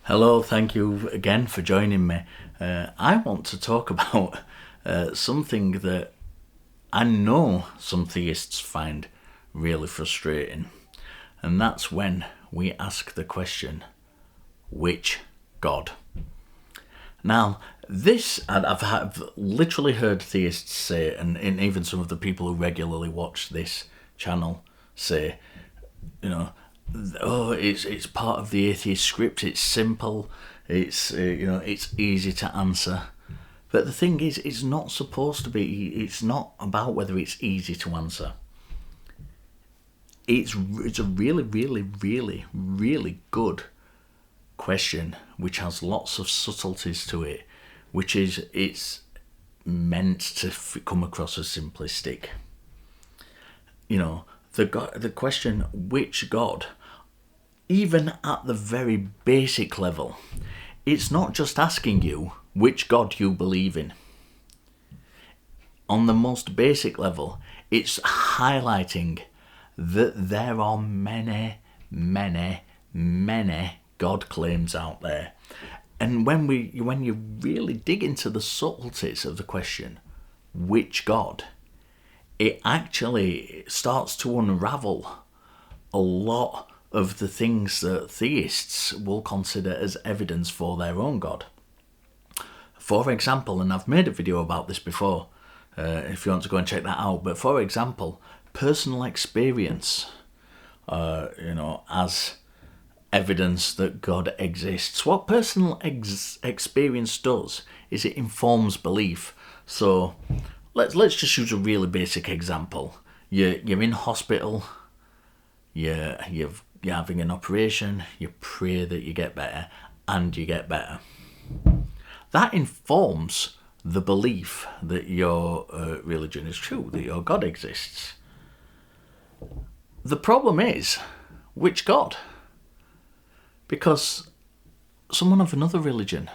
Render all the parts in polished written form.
Hello, thank you again for joining me. I want to talk about something that I know some theists find really frustrating, and that's when we ask the question, which God? Now, this, I've literally heard theists say, and even some of the people who regularly watch this channel say, you know, oh, it's part of the atheist script. It's simple. It's it's easy to answer. But the thing is, it's not supposed to be. It's not about whether it's easy to answer. It's a really, really, really, really good question, which has lots of subtleties to it, which is it's meant to come across as simplistic. The question, which God, even at the very basic level, it's not just asking you which God you believe in. On the most basic level, it's highlighting that there are many, many, many God claims out there. And when you really dig into the subtleties of the question, which God, it actually starts to unravel a lot of the things that theists will consider as evidence for their own God. For example, and I've made a video about this before, if you want to go and check that out, but for example, personal experience, as evidence that God exists. What personal experience does is it informs belief. So let's just use a really basic example. You're in hospital, you're having an operation, you pray that you get better, and you get better. That informs the belief that your religion is true, that your God exists. The problem is, which God? Because someone of another religion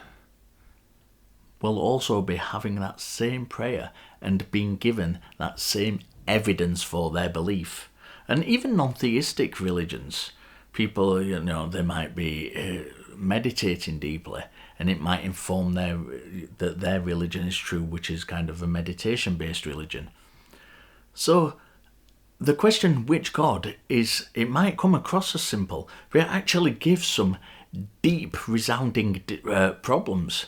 will also be having that same prayer and being given that same evidence for their belief. And even non-theistic religions, people, they might be meditating deeply, and it might inform that their religion is true, which is kind of a meditation-based religion. So the question, which God, it might come across as simple, but it actually gives some deep, resounding problems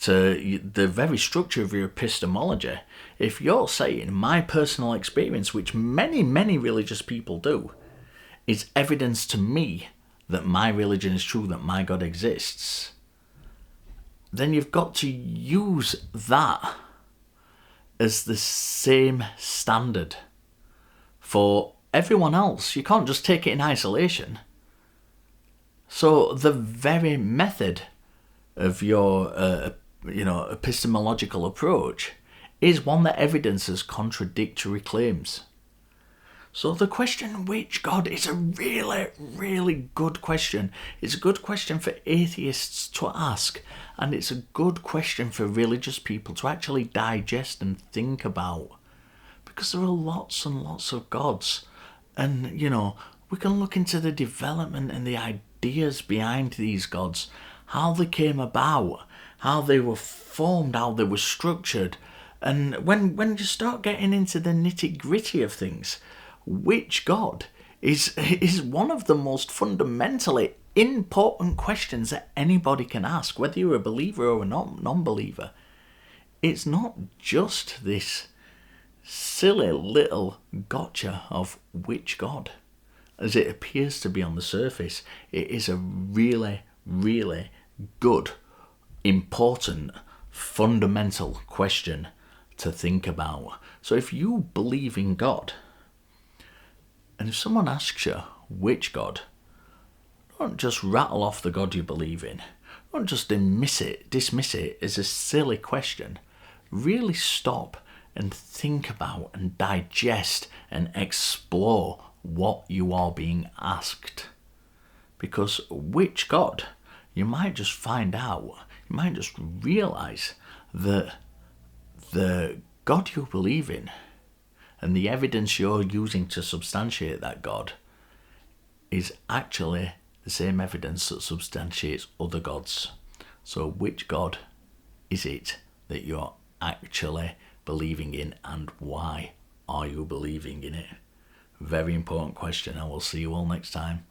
to the very structure of your epistemology. If you're saying my personal experience, which many, many religious people do, is evidence to me that my religion is true, that my God exists, then you've got to use that as the same standard for everyone else. You can't just take it in isolation. So the very method of your epistemological approach is one that evidences contradictory claims. So the question, which God, is a really, really good question. It's a good question for atheists to ask, and it's a good question for religious people to actually digest and think about. Because there are lots and lots of gods. And, we can look into the development and the ideas behind these gods, how they came about, how they were formed, how they were structured. And when you start getting into the nitty-gritty of things, which God is one of the most fundamentally important questions that anybody can ask, whether you're a believer or a non-believer. It's not just this silly little gotcha of which God, as it appears to be on the surface. It is a really, really good, important, fundamental question to think about. So if you believe in God, and if someone asks you which God, don't just rattle off the God you believe in. Don't just dismiss it as a silly question. Really stop and think about and digest and explore what you are being asked. Because which God, you might just find out, you might just realise that the God you believe in and the evidence you're using to substantiate that God is actually the same evidence that substantiates other gods. So which God is it that you're actually believing in, and why are you believing in it? Very important question. I will see you all next time.